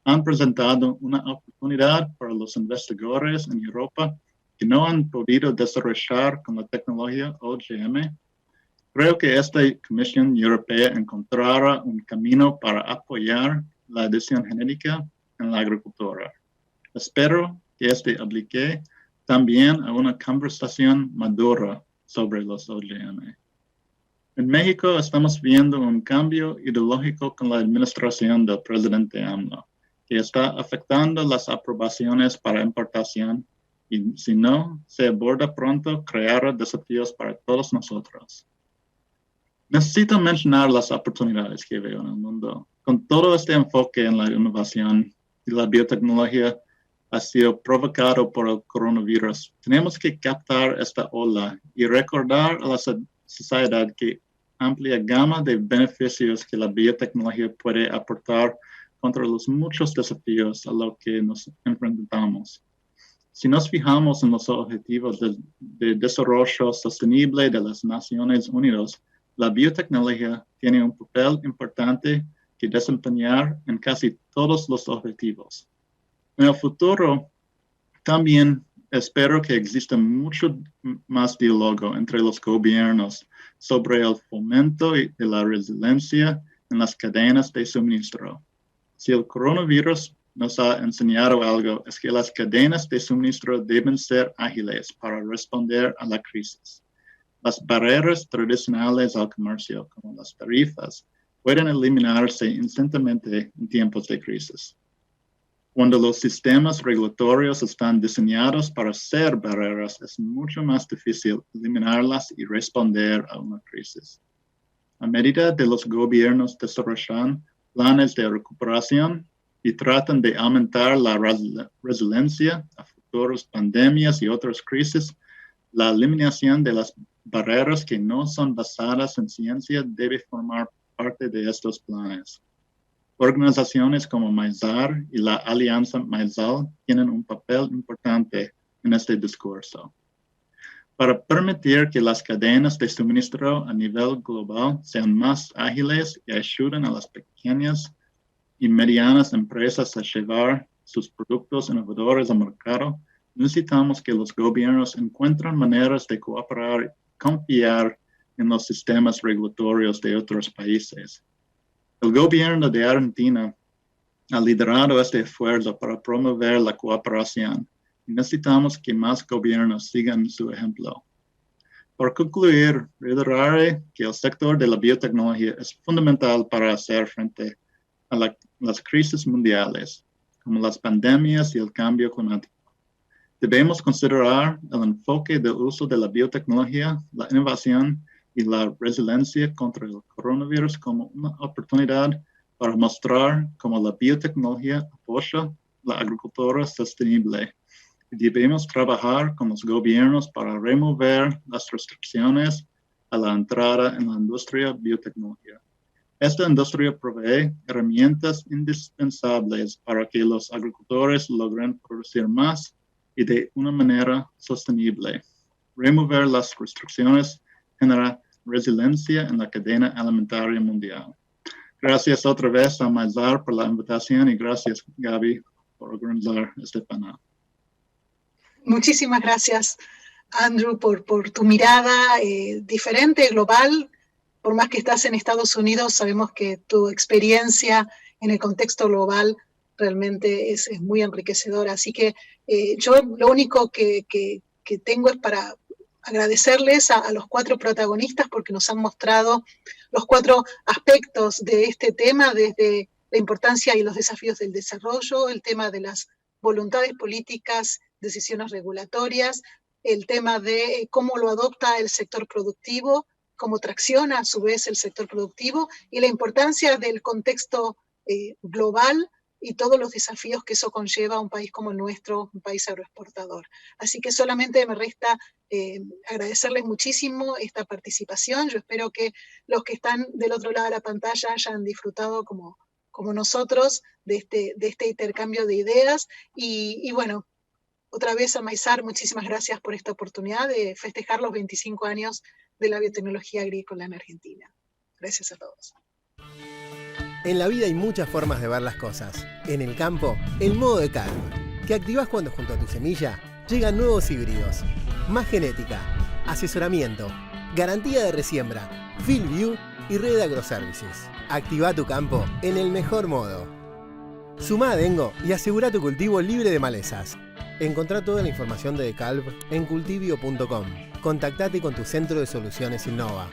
han presentado una oportunidad para los investigadores en Europa que no han podido desarrollar con la tecnología OGM. Creo que esta Comisión Europea encontrará un camino para apoyar la edición genética en la agricultura. Espero que este aplique también a una conversación madura sobre los OGM. En México estamos viendo un cambio ideológico con la administración del presidente AMLO, que está afectando las aprobaciones para importación y si no se aborda pronto, creará desafíos para todos nosotros. Necesito mencionar las oportunidades que veo en el mundo. Con todo este enfoque en la innovación y la biotecnología ha sido provocado por el coronavirus, tenemos que captar esta ola y recordar a la sociedad que amplia gama de beneficios que la biotecnología puede aportar contra los muchos desafíos a los que nos enfrentamos. Si nos fijamos en los objetivos de desarrollo sostenible de las Naciones Unidas, la biotecnología tiene un papel importante que desempeñar en casi todos los objetivos. En el futuro, también espero que exista mucho más diálogo entre los gobiernos sobre el fomento de la resiliencia en las cadenas de suministro. Si el coronavirus nos ha enseñado algo, es que las cadenas de suministro deben ser ágiles para responder a la crisis. Las barreras tradicionales al comercio, como las tarifas, pueden eliminarse instantáneamente en tiempos de crisis. Cuando los sistemas regulatorios están diseñados para ser barreras, es mucho más difícil eliminarlas y responder a una crisis. A medida que los gobiernos desarrollan planes de recuperación y tratan de aumentar la resiliencia a futuras pandemias y otras crisis, la eliminación de las barreras que no son basadas en ciencia debe formar parte de estos planes. Organizaciones como MAISAR y la Alianza MAISAL tienen un papel importante en este discurso. Para permitir que las cadenas de suministro a nivel global sean más ágiles y ayuden a las pequeñas y medianas empresas a llevar sus productos innovadores al mercado, necesitamos que los gobiernos encuentren maneras de cooperar y confiar en los sistemas regulatorios de otros países. El gobierno de Argentina ha liderado este esfuerzo para promover la cooperación y necesitamos que más gobiernos sigan su ejemplo. Por concluir, reiteraré que el sector de la biotecnología es fundamental para hacer frente a las crisis mundiales, como las pandemias y el cambio climático. Debemos considerar el enfoque del uso de la biotecnología, la innovación y la resiliencia contra el coronavirus como una oportunidad para mostrar cómo la biotecnología apoya la agricultura sostenible. Debemos trabajar con los gobiernos para remover las restricciones a la entrada en la industria biotecnología. Esta industria provee herramientas indispensables para que los agricultores logren producir más y de una manera sostenible. Remover las restricciones genera resiliencia en la cadena alimentaria mundial. Gracias otra vez a MAISAR por la invitación y gracias, Gaby, por organizar este panel. Muchísimas gracias, Andrew, por tu mirada diferente, global. Por más que estás en Estados Unidos, sabemos que tu experiencia en el contexto global realmente es muy enriquecedora. Así que yo lo único que tengo es para agradecerles a los 4 protagonistas porque nos han mostrado los 4 aspectos de este tema, desde la importancia y los desafíos del desarrollo, el tema de las voluntades políticas, decisiones regulatorias, el tema de cómo lo adopta el sector productivo, cómo tracciona a su vez el sector productivo y la importancia del contexto global y todos los desafíos que eso conlleva a un país como el nuestro, un país agroexportador. Así que solamente me resta agradecerles muchísimo esta participación. Yo espero que los que están del otro lado de la pantalla hayan disfrutado como nosotros de este intercambio de ideas. Y bueno, otra vez a MAISAR, muchísimas gracias por esta oportunidad de festejar los 25 años de la biotecnología agrícola en Argentina. Gracias a todos. En la vida hay muchas formas de ver las cosas. En el campo, el modo de Calv, que activás cuando junto a tu semilla llegan nuevos híbridos. Más genética, asesoramiento, garantía de resiembra, FieldView y red de agroservices. Activa tu campo en el mejor modo. Sumá a Dengo y asegura tu cultivo libre de malezas. Encontrá toda la información de Calv en cultivio.com. Contactate con tu centro de soluciones Innova.